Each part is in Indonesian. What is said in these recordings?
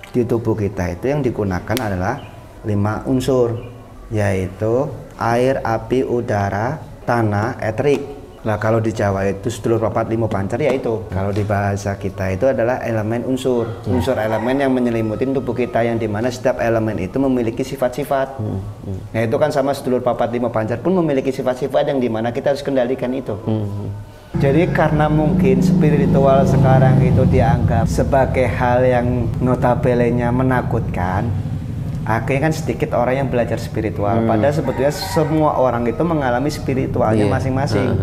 di tubuh kita itu yang digunakan adalah 5 unsur, yaitu air, api, udara, tanah, eterik. Nah kalau di Jawa itu sedulur papat limo pancar, ya itu. Kalau di bahasa kita itu adalah elemen unsur, unsur elemen yang menyelimuti tubuh kita, yang dimana setiap elemen itu memiliki sifat-sifat. Nah itu kan sama sedulur papat limo pancar pun memiliki sifat-sifat yang dimana kita harus kendalikan itu. Jadi karena mungkin spiritual sekarang itu dianggap sebagai hal yang notabene-nya menakutkan, akhirnya kan sedikit orang yang belajar spiritual. Padahal sebetulnya semua orang itu mengalami spiritualnya masing-masing.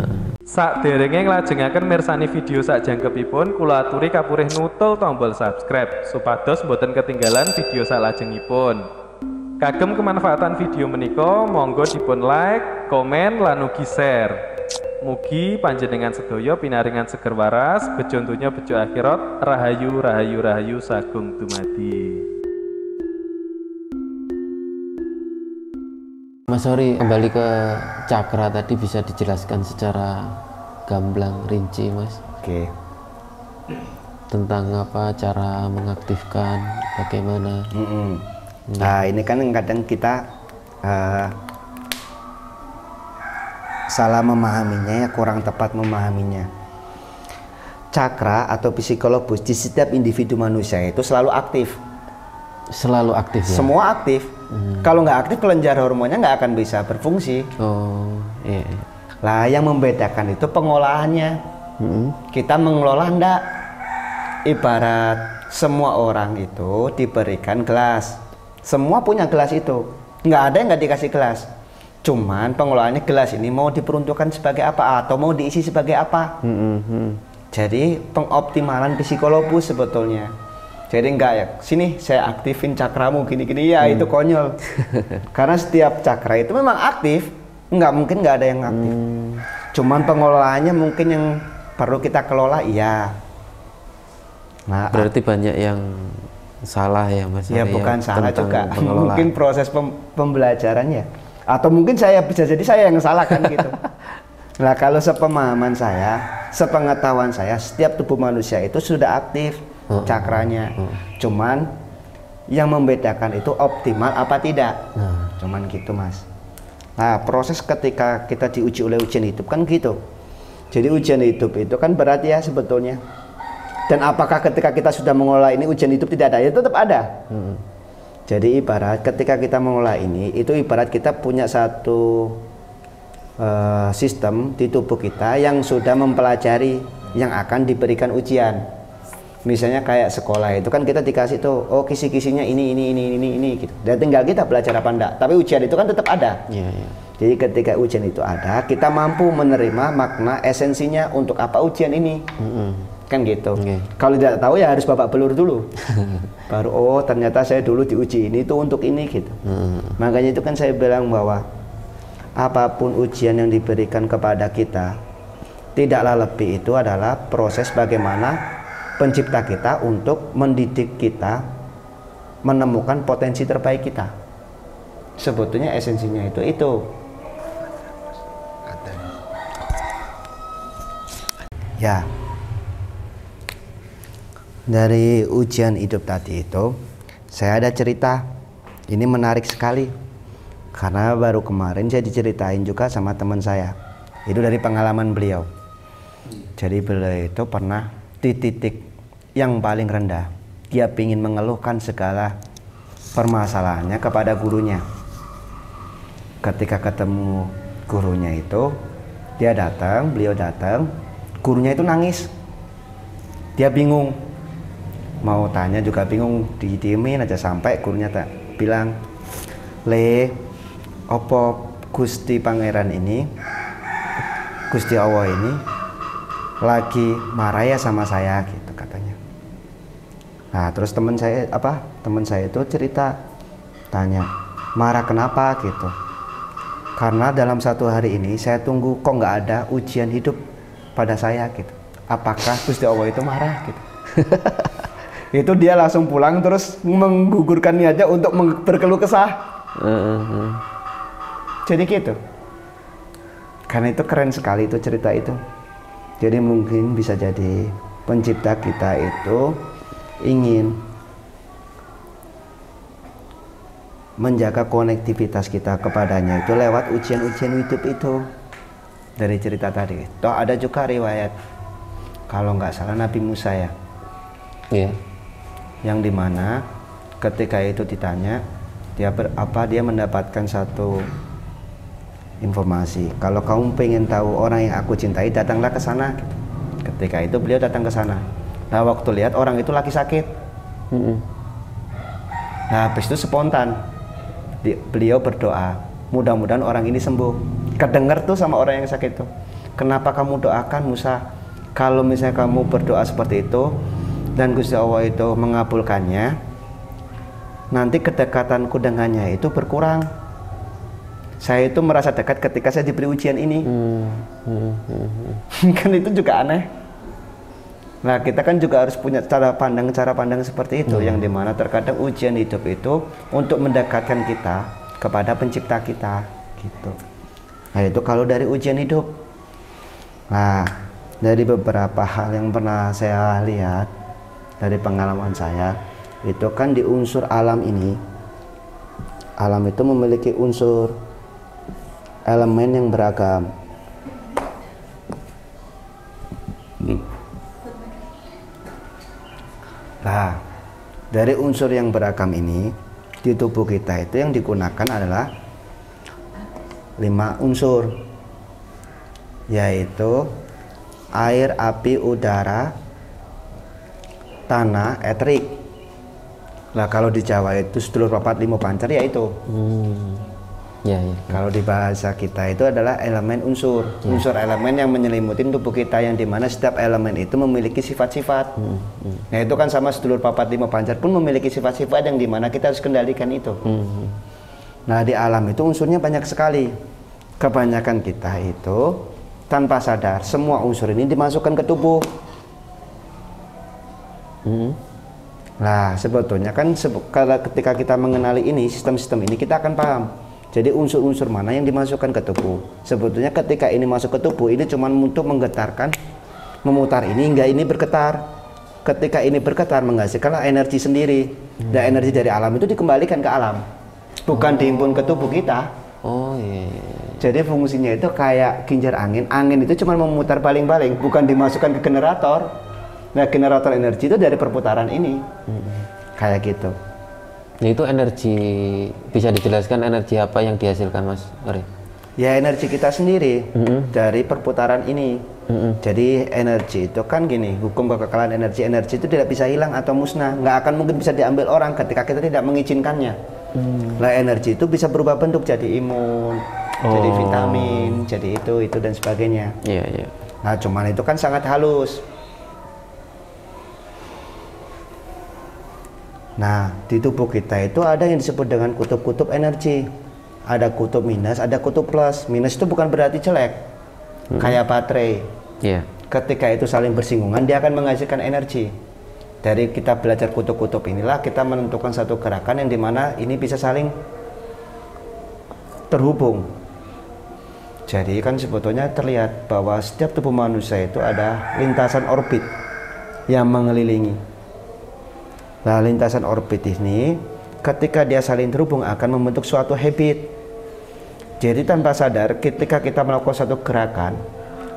Sakderenge nglajengaken mirsani video sakjangkepipun, kula aturi kapurih nutul tombol subscribe supados boten ketinggalan video salajengipun. Kagem kemanfaatan video menika monggo dipun like, komen lan ugi share. Mugi panjenengan sedaya pinaringan seger waras, bejo donya bejo akhirat, rahayu rahayu rahayu sagung dumadi. Mas Hori, kembali ke cakra tadi, bisa dijelaskan secara gamblang, rinci, Mas? Oke. Tentang apa cara mengaktifkan, bagaimana? Nah ini kan kadang kita salah memahaminya, ya kurang tepat memahaminya. Cakra atau psikologis di setiap individu manusia itu selalu aktif. Selalu aktif ya? Semua aktif. Kalau nggak aktif, kelenjar hormonnya nggak akan bisa berfungsi. Oh iya. Lah yang membedakan itu pengolahannya. Kita mengelola enggak. Ibarat semua orang itu diberikan gelas, semua punya gelas itu, nggak ada yang nggak dikasih gelas. Cuman pengolahannya gelas ini mau diperuntukkan sebagai apa atau mau diisi sebagai apa. Jadi pengoptimalan psikologis sebetulnya. Jadi enggak ya, sini saya aktifin cakramu gini-gini, ya itu konyol. Karena setiap cakra itu memang aktif, nggak mungkin nggak ada yang aktif. Cuman pengelolaannya mungkin yang perlu kita kelola, iya. Nah, berarti banyak yang salah ya, Mas? Ya bukan salah juga, pengelolaan. mungkin proses pembelajarannya. Atau mungkin saya bisa jadi saya yang salah kan gitu. Nah kalau sepemahaman saya, sepengetahuan saya, setiap tubuh manusia itu sudah aktif cakranya. Cuman yang membedakan itu optimal apa tidak. Cuman gitu, Mas. Nah proses ketika kita diuji oleh ujian hidup kan gitu. Jadi ujian hidup itu kan berat ya sebetulnya. Dan apakah ketika kita sudah mengolah ini ujian hidup tidak ada? Ya tetap ada. Jadi ibarat ketika kita mengolah ini, itu ibarat kita punya satu sistem di tubuh kita yang sudah mempelajari yang akan diberikan ujian. Misalnya kayak sekolah itu kan kita dikasih tuh, oh kisi-kisinya ini gitu. Dan tinggal kita belajar apa enggak. Tapi ujian itu kan tetap ada. Jadi ketika ujian itu ada, kita mampu menerima makna esensinya untuk apa ujian ini. Kan gitu. Kalau tidak tahu ya harus babak belur dulu. Baru oh ternyata saya dulu diuji ini tuh untuk ini gitu. Makanya itu kan saya bilang bahwa apapun ujian yang diberikan kepada kita, tidaklah lebih itu adalah proses bagaimana pencipta kita untuk mendidik kita menemukan potensi terbaik kita. Sebetulnya esensinya itu. Ya. Dari ujian hidup tadi itu, saya ada cerita. Ini menarik sekali. Karena baru kemarin saya diceritain juga sama teman saya. Itu dari pengalaman beliau. Jadi beliau itu pernah di titik yang paling rendah. Dia ingin mengeluhkan segala permasalahannya kepada gurunya. Ketika ketemu gurunya itu, beliau datang, gurunya itu nangis. Dia bingung. Mau tanya juga bingung, didiemin aja sampai gurunya bilang, "Le, opo Gusti Pangeran ini, Gusti Allah ini lagi marah ya sama saya," gitu katanya. Nah terus teman saya itu cerita, tanya, "Marah kenapa?" gitu. "Karena dalam satu hari ini saya tunggu kok nggak ada ujian hidup pada saya," gitu. "Apakah Gusti Allah itu marah?" gitu. Itu dia langsung pulang terus menggugurkan niatnya untuk berkeluh kesah. Jadi gitu. Karena itu keren sekali itu cerita itu. Jadi mungkin bisa jadi pencipta kita itu ingin menjaga konektivitas kita kepadanya itu lewat ujian-ujian hidup itu. Dari cerita tadi toh ada juga riwayat kalau nggak salah Nabi Musa ya, yang dimana ketika itu ditanya dia dia mendapatkan satu informasi, kalau kamu pengen tahu orang yang aku cintai datanglah ke sana. Ketika itu beliau datang ke sana. Nah waktu lihat orang itu lagi sakit, nah habis itu spontan beliau berdoa, mudah-mudahan orang ini sembuh. Kedengar tuh sama orang yang sakit tuh, kenapa kamu doakan Musa? Kalau misalnya kamu berdoa seperti itu dan Gusti Allah itu mengabulkannya, nanti kedekatanku dengannya itu berkurang. Saya itu merasa dekat ketika saya diberi ujian ini. Kan itu juga aneh. Nah kita kan juga harus punya cara pandang seperti itu, yang dimana terkadang ujian hidup itu untuk mendekatkan kita kepada pencipta kita gitu. Nah itu kalau dari ujian hidup. Nah dari beberapa hal yang pernah saya lihat dari pengalaman saya, itu kan di unsur alam ini, alam itu memiliki unsur elemen yang beragam. Nah dari unsur yang beragam ini di tubuh kita itu yang digunakan adalah 5 unsur, yaitu air, api, udara, tanah, eterik. Nah kalau di Jawa itu sedulur papat limo pancer ya itu. Kalau di bahasa kita itu adalah elemen unsur, unsur elemen yang menyelimuti tubuh kita, yang dimana setiap elemen itu memiliki sifat-sifat. Nah itu kan sama sedulur papat limo pancer pun memiliki sifat-sifat yang dimana kita harus kendalikan itu. Nah di alam itu unsurnya banyak sekali. Kebanyakan kita itu tanpa sadar semua unsur ini dimasukkan ke tubuh. Nah sebetulnya kan ketika kita mengenali ini, sistem-sistem ini, kita akan paham. Jadi unsur-unsur mana yang dimasukkan ke tubuh. Sebetulnya ketika ini masuk ke tubuh, ini cuma untuk menggetarkan, memutar ini hingga ini bergetar. Ketika ini bergetar menghasilkanlah energi sendiri. Dan energi dari alam itu dikembalikan ke alam, bukan dihimpun ke tubuh kita. Jadi fungsinya itu kayak kincir angin. Angin itu cuma memutar baling-baling, bukan dimasukkan ke generator. Nah generator energi itu dari perputaran ini. Kayak gitu. Nah, itu energi, bisa dijelaskan energi apa yang dihasilkan Mas Ari? Ya energi kita sendiri dari perputaran ini. Jadi energi itu kan gini, hukum kekekalan energi itu tidak bisa hilang atau musnah, nggak akan mungkin bisa diambil orang ketika kita tidak mengizinkannya. Nah energi itu bisa berubah bentuk jadi imun, jadi vitamin, jadi itu dan sebagainya. Nah cuman itu kan sangat halus. Nah di tubuh kita itu ada yang disebut dengan kutub-kutub energi. Ada kutub minus, ada kutub plus. Minus itu bukan berarti jelek, kayak baterai. Ketika itu saling bersinggungan, dia akan menghasilkan energi. Dari kita belajar kutub-kutub inilah kita menentukan satu gerakan yang dimana ini bisa saling terhubung. Jadi kan sebetulnya terlihat bahwa setiap tubuh manusia itu ada lintasan orbit yang mengelilingi. Nah lintasan orbit ini ketika dia saling terhubung akan membentuk suatu habit. Jadi tanpa sadar ketika kita melakukan satu gerakan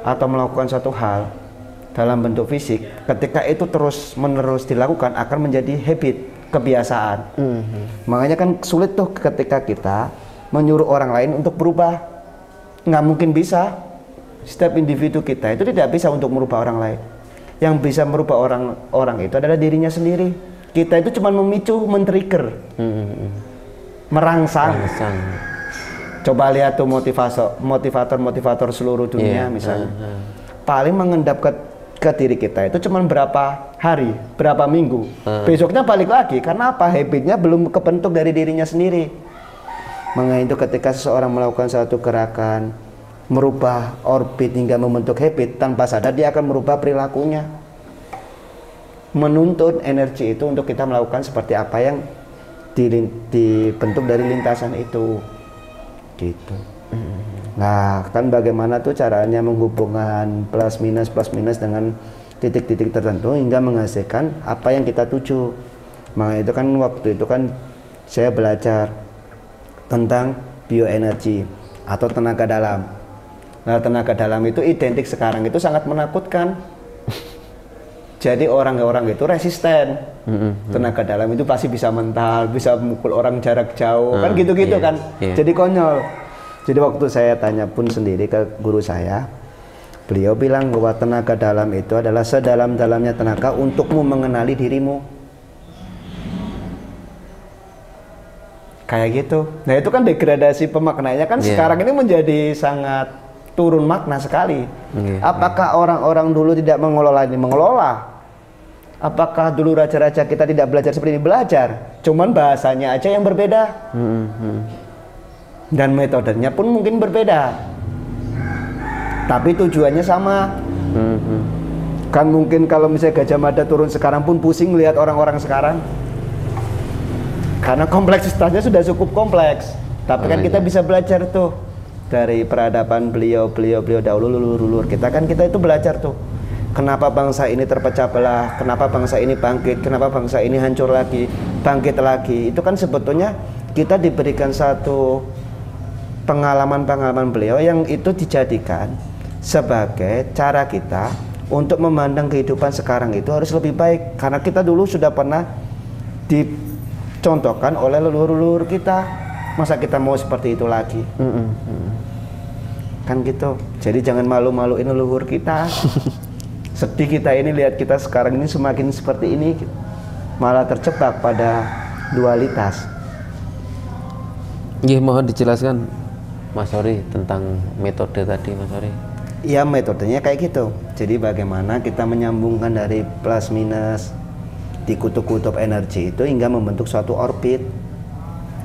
atau melakukan satu hal dalam bentuk fisik, ketika itu terus menerus dilakukan akan menjadi habit, kebiasaan. Makanya kan sulit tuh ketika kita menyuruh orang lain untuk berubah. Nggak mungkin bisa. Setiap individu kita itu tidak bisa untuk merubah orang lain. Yang bisa merubah orang itu adalah dirinya sendiri. Kita itu cuma memicu, men-trigger, merangsang. Coba lihat tuh motivator seluruh dunia misalnya. Paling mengendap ke diri kita itu cuma berapa hari, berapa minggu. Besoknya balik lagi, karena apa? Habitnya belum kebentuk dari dirinya sendiri. Makanya itu ketika seseorang melakukan satu gerakan, merubah orbit hingga membentuk habit, tanpa sadar dia akan merubah perilakunya. Menuntut energi itu untuk kita melakukan seperti apa yang dibentuk dari lintasan itu gitu. Nah kan bagaimana tuh caranya menghubungkan plus minus dengan titik-titik tertentu hingga menghasilkan apa yang kita tuju. Maka itu kan waktu itu kan saya belajar tentang bioenergi atau tenaga dalam. Nah, tenaga dalam itu identik sekarang itu sangat menakutkan. Jadi orang-orang itu resisten. Tenaga dalam itu pasti bisa mental, bisa memukul orang jarak jauh, kan gitu-gitu kan. Jadi konyol. Jadi waktu saya tanya pun sendiri ke guru saya, beliau bilang bahwa tenaga dalam itu adalah sedalam-dalamnya tenaga untukmu mengenali dirimu. Kayak gitu. Nah itu kan degradasi pemaknanya kan sekarang ini menjadi sangat turun makna sekali. Apakah orang-orang dulu tidak mengelola ini? Mengelola. Apakah dulu raja-raja kita tidak belajar seperti ini? Belajar. Cuman bahasanya aja yang berbeda. Dan metodenya pun mungkin berbeda. Tapi tujuannya sama. Kan mungkin kalau misalnya Gajah Mada turun sekarang pun pusing lihat orang-orang sekarang. Karena kompleksitasnya sudah cukup kompleks. Tapi kan kita bisa belajar tuh dari peradaban beliau dahulu leluhur kita itu belajar tuh. Kenapa bangsa ini terpecah belah? Kenapa bangsa ini bangkit? Kenapa bangsa ini hancur lagi, bangkit lagi? Itu kan sebetulnya kita diberikan satu pengalaman-pengalaman beliau yang itu dijadikan sebagai cara kita untuk memandang kehidupan sekarang itu harus lebih baik. Karena kita dulu sudah pernah dicontohkan oleh leluhur-leluhur kita. Masa kita mau seperti itu lagi? Kan gitu. Jadi jangan malu-maluin leluhur kita. Sedih kita ini lihat kita sekarang ini semakin seperti ini, malah terjebak pada dualitas. Mohon dijelaskan Mas Hori tentang metode tadi Mas Hori. Ya metodenya kayak gitu. Jadi bagaimana kita menyambungkan dari plus minus di kutub-kutub energi itu hingga membentuk suatu orbit.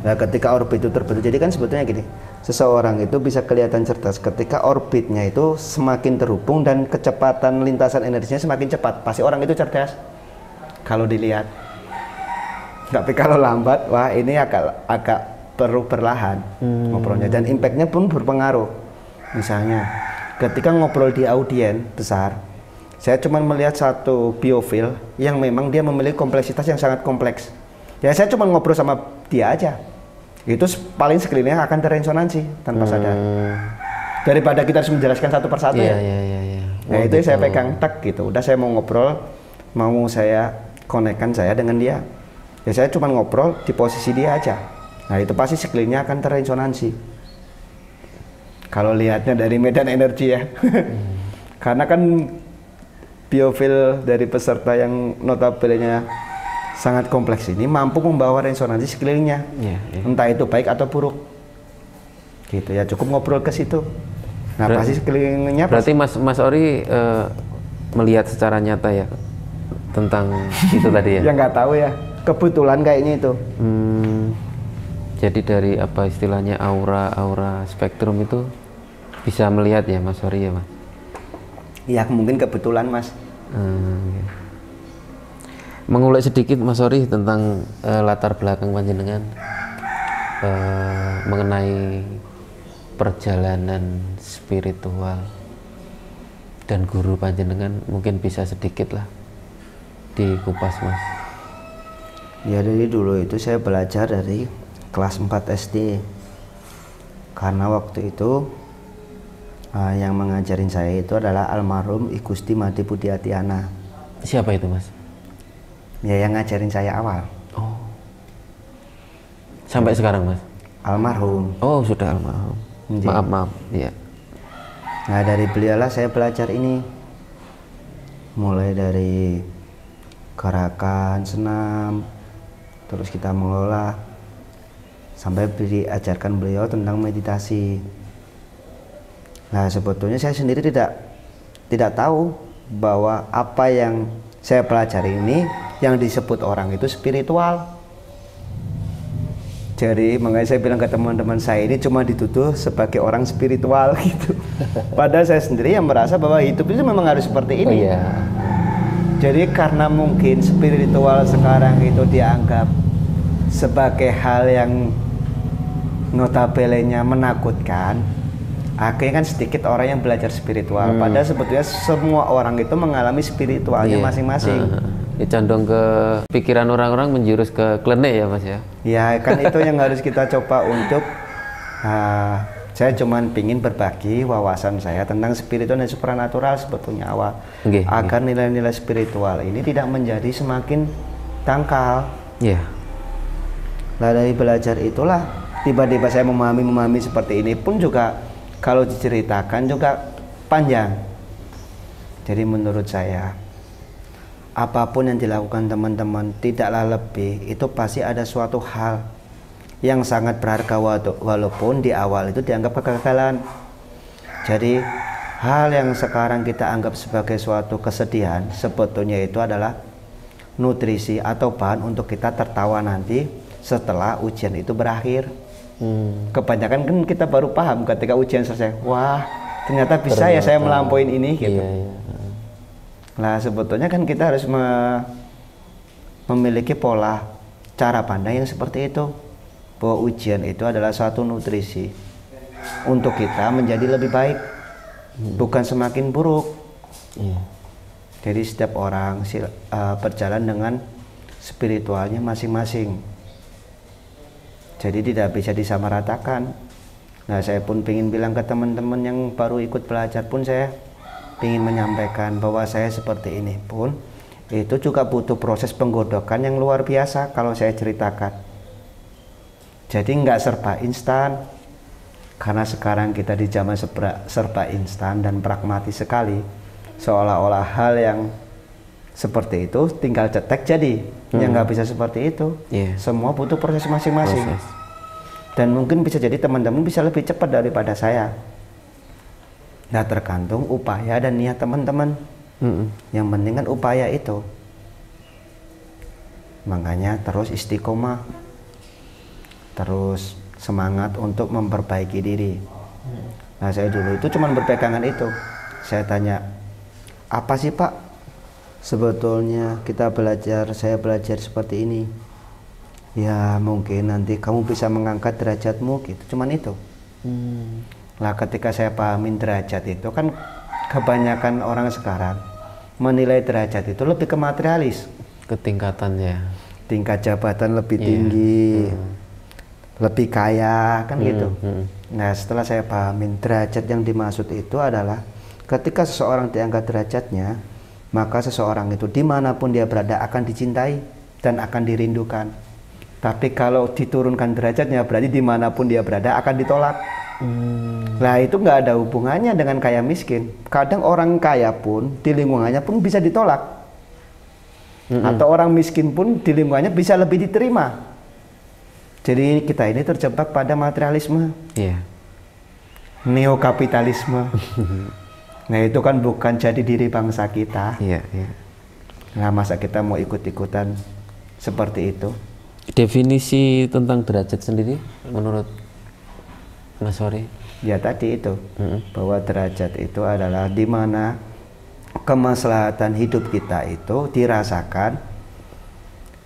Nah ketika orbit itu terbentuk, jadi kan sebetulnya gini, seseorang itu bisa kelihatan cerdas ketika orbitnya itu semakin terhubung dan kecepatan lintasan energinya semakin cepat. Pasti orang itu cerdas kalau dilihat. Tapi kalau lambat, wah ini agak perlu perlahan ngobrolnya, dan impactnya pun berpengaruh. Misalnya ketika ngobrol di audien besar, saya cuma melihat satu biofil yang memang dia memiliki kompleksitas yang sangat kompleks. Ya saya cuma ngobrol sama dia aja, itu paling sekelilingnya akan terresonansi tanpa sadar. Daripada kita harus menjelaskan satu persatu Nah itu saya pegang tak gitu. Udah saya mau ngobrol, mau saya konekkan saya dengan dia. Ya saya cuma ngobrol di posisi dia aja. Nah itu pasti sekelilingnya akan terresonansi. Kalau lihatnya dari medan energi ya. Karena kan biofil dari peserta yang notabene sangat kompleks ini mampu membawa resonansi sekelilingnya, entah itu baik atau buruk, gitu ya. Cukup ngobrol ke situ. Nah pasti sekelilingnya. Berarti Mas Ori melihat secara nyata ya tentang itu tadi ya? Ya nggak tahu ya, kebetulan kayaknya itu. Jadi dari apa istilahnya aura spektrum itu bisa melihat ya Mas Ori ya Mas? Ya mungkin kebetulan Mas. Mengulik sedikit Mas Hori tentang latar belakang panjenengan mengenai perjalanan spiritual dan guru panjenengan, mungkin bisa sedikit lah dikupas Mas. Ya dari dulu itu saya belajar dari kelas 4 SD, karena waktu itu yang mengajarin saya itu adalah almarhum I Gusti Made Budiatiana. Siapa itu Mas? Ya yang ngajarin saya awal. Oh. Sampai sekarang Mas? Almarhum. Oh sudah almarhum. Maaf. Iya. Nah dari beliaulah saya belajar ini. Mulai dari gerakan senam, terus kita mengelola, sampai diajarkan beliau tentang meditasi. Nah sebetulnya saya sendiri tidak tahu bahwa apa yang saya pelajari ini yang disebut orang itu spiritual. Jadi makanya saya bilang ke teman-teman saya ini cuma dituduh sebagai orang spiritual gitu. Padahal saya sendiri yang merasa bahwa hidup itu memang harus seperti ini. Jadi karena mungkin spiritual sekarang itu dianggap sebagai hal yang notabene-nya menakutkan, akhirnya kan sedikit orang yang belajar spiritual. Padahal sebetulnya semua orang itu mengalami spiritualnya masing-masing. Ya, condong ke pikiran orang-orang menjurus ke klenik ya Mas ya. Ya kan itu yang harus kita coba untuk saya cuman pingin berbagi wawasan saya tentang spiritual dan supranatural sebetulnya awal, agar nilai-nilai spiritual ini tidak menjadi semakin dangkal. Iya. Nah dari belajar itulah tiba-tiba saya memahami seperti ini pun juga kalau diceritakan juga panjang. Jadi menurut saya apapun yang dilakukan teman-teman tidaklah lebih, itu pasti ada suatu hal yang sangat berharga walaupun di awal itu dianggap kegagalan. Jadi hal yang sekarang kita anggap sebagai suatu kesedihan sebetulnya itu adalah nutrisi atau bahan untuk kita tertawa nanti setelah ujian itu berakhir. Kebanyakan kan kita baru paham ketika ujian selesai, wah ternyata bisa ya saya melampaui ini gitu. Nah sebetulnya kan kita harus memiliki pola cara pandang yang seperti itu, bahwa ujian itu adalah suatu nutrisi untuk kita menjadi lebih baik, bukan semakin buruk. Jadi setiap orang berjalan dengan spiritualnya masing-masing, jadi tidak bisa disamaratakan. Nah saya pun ingin bilang ke teman-teman yang baru ikut belajar pun, saya ingin menyampaikan bahwa saya seperti ini pun itu juga butuh proses penggodokan yang luar biasa kalau saya ceritakan. Jadi nggak serba instan, karena sekarang kita di zaman serba instan dan pragmatis sekali, seolah-olah hal yang seperti itu tinggal cetek jadi. Yang nggak bisa seperti itu. Semua butuh proses masing-masing. Dan mungkin bisa jadi teman-teman bisa lebih cepat daripada saya. Nah tergantung upaya dan niat teman-teman. Yang penting kan upaya itu. Makanya terus istiqomah, terus semangat untuk memperbaiki diri. Nah saya dulu itu cuma berpegangan itu. Saya tanya, apa sih Pak sebetulnya saya belajar seperti ini? Ya mungkin nanti kamu bisa mengangkat derajatmu gitu, cuman itu. Lah ketika saya pahamin derajat itu kan kebanyakan orang sekarang menilai derajat itu lebih ke materialis, ke tingkatannya, tingkat jabatan lebih tinggi, lebih kaya kan gitu. Nah setelah saya pahamin derajat yang dimaksud itu adalah ketika seseorang diangkat derajatnya, maka seseorang itu dimanapun dia berada akan dicintai dan akan dirindukan. Tapi kalau diturunkan derajatnya berarti dimanapun dia berada akan ditolak. Nah itu nggak ada hubungannya dengan kaya miskin. Kadang orang kaya pun di lingkungannya pun bisa ditolak, atau orang miskin pun di lingkungannya bisa lebih diterima. Jadi kita ini terjebak pada materialisme, neokapitalisme. Nah itu kan bukan jadi diri bangsa kita. Nah masa kita mau ikut-ikutan seperti itu? Definisi tentang derajat sendiri menurut Mas Hori? Ya tadi itu, bahwa derajat itu adalah di mana kemaslahatan hidup kita itu dirasakan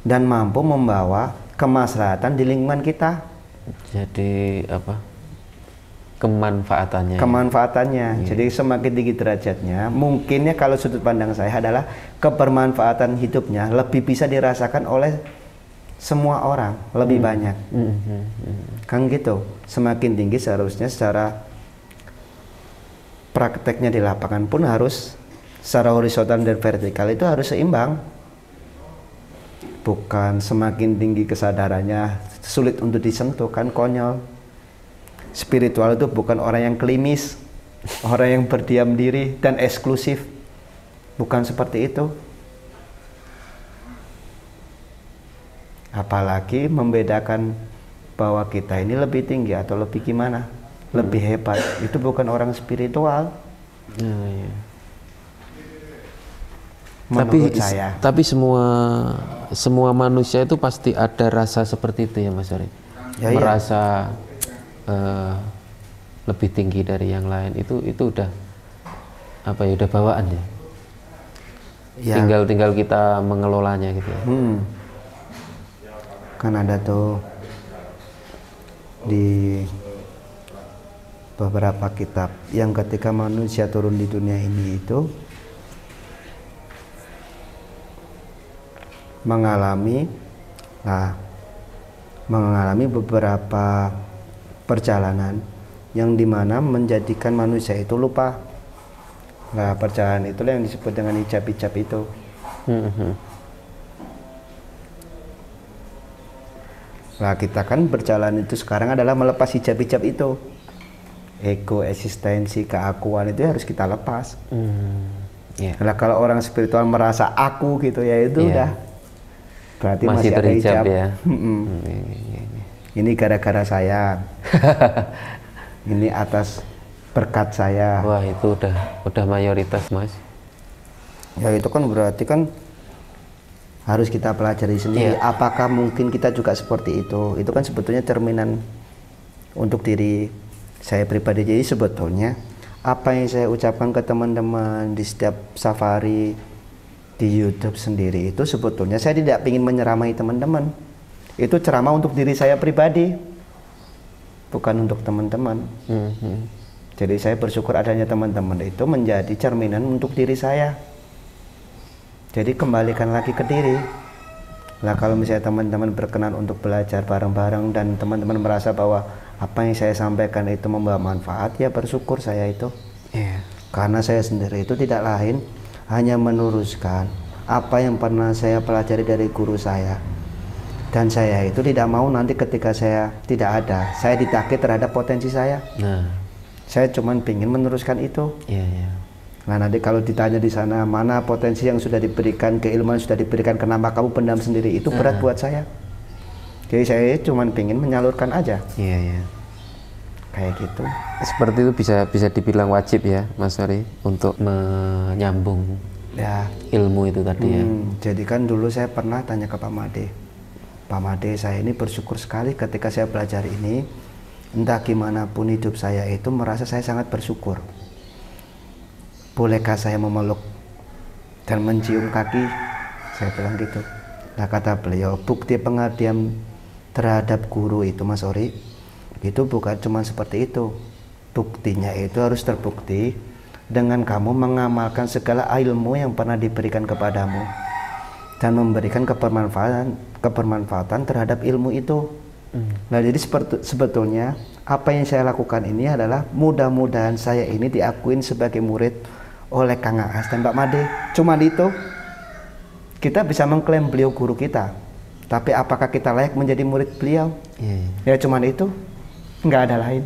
dan mampu membawa kemaslahatan di lingkungan kita. Jadi apa? Kemanfaatannya. Jadi semakin tinggi derajatnya, mungkinnya kalau sudut pandang saya adalah kebermanfaatan hidupnya lebih bisa dirasakan oleh semua orang lebih banyak. Kan gitu. Semakin tinggi seharusnya secara prakteknya di lapangan pun harus secara horizontal dan vertikal itu harus seimbang. Bukan semakin tinggi kesadarannya sulit untuk disentuh, kan konyol. Spiritual itu bukan orang yang klimis, orang yang berdiam diri dan eksklusif. Bukan seperti itu. Apalagi membedakan bahwa kita ini lebih tinggi atau lebih gimana, lebih hebat, itu bukan orang spiritual. Menurut saya. Tapi semua manusia itu pasti ada rasa seperti itu ya Mas Hori. Merasa lebih tinggi dari yang lain, itu udah apa ya, udah bawaan ya. Tinggal kita mengelolanya gitu ya. Kan ada tuh di beberapa kitab yang ketika manusia turun di dunia ini itu mengalami beberapa perjalanan yang dimana menjadikan manusia itu lupa. Nah, perjalanan itulah yang disebut dengan hijab-hijab itu. Nah, kita kan berjalan itu sekarang adalah melepas hijab-hijab itu. Ego, eksistensi, keakuan itu harus kita lepas. Nah, kalau orang spiritual merasa aku gitu ya itu udah berarti masih ada hijab. Ya. Ini gara-gara saya. Ini atas berkat saya. Wah, itu udah mayoritas, Mas. Ya itu kan berarti kan harus kita pelajari sendiri. Apakah mungkin kita juga seperti itu? Itu kan sebetulnya cerminan untuk diri saya pribadi. Jadi sebetulnya apa yang saya ucapkan ke teman-teman di setiap safari di YouTube sendiri itu sebetulnya saya tidak ingin menyeramai teman-teman. Itu ceramah untuk diri saya pribadi, bukan untuk teman-teman. Jadi saya bersyukur adanya teman-teman itu menjadi cerminan untuk diri saya. Jadi kembalikan lagi ke diri. Nah, kalau misalnya teman-teman berkenan untuk belajar bareng-bareng dan teman-teman merasa bahwa apa yang saya sampaikan itu membawa manfaat, ya bersyukur saya itu. Karena saya sendiri itu tidak lain hanya meneruskan apa yang pernah saya pelajari dari guru saya. Dan saya itu tidak mau nanti ketika saya tidak ada, saya ditakdir terhadap potensi saya. Saya cuma ingin meneruskan itu. Nah, nanti kalau ditanya di sana mana potensi yang sudah diberikan, keilmuan sudah diberikan, kenapa kamu pendam sendiri, itu berat buat saya. Jadi saya cuma ingin menyalurkan aja. Kayak gitu. Seperti itu bisa dibilang wajib ya, Mas Sori, untuk menyambung ilmu itu tadi ya. Jadi kan dulu saya pernah tanya ke Pak Made. Pak Made, saya ini bersyukur sekali ketika saya belajar ini. Entah gimana pun hidup saya itu merasa saya sangat bersyukur. Bolehkah saya memeluk dan mencium kaki? Saya bilang gitu. Nah, kata beliau, bukti pengabdian terhadap guru itu, Mas Ori, itu bukan cuma seperti itu. Buktinya itu harus terbukti dengan kamu mengamalkan segala ilmu yang pernah diberikan kepadamu dan memberikan kebermanfaatan terhadap ilmu itu. Nah, jadi sebetulnya apa yang saya lakukan ini adalah mudah-mudahan saya ini diakuin sebagai murid oleh Kang Aas dan Pak Made. Cuma itu, kita bisa mengklaim beliau guru kita, tapi apakah kita layak menjadi murid beliau? Ya cuma itu, nggak ada lain.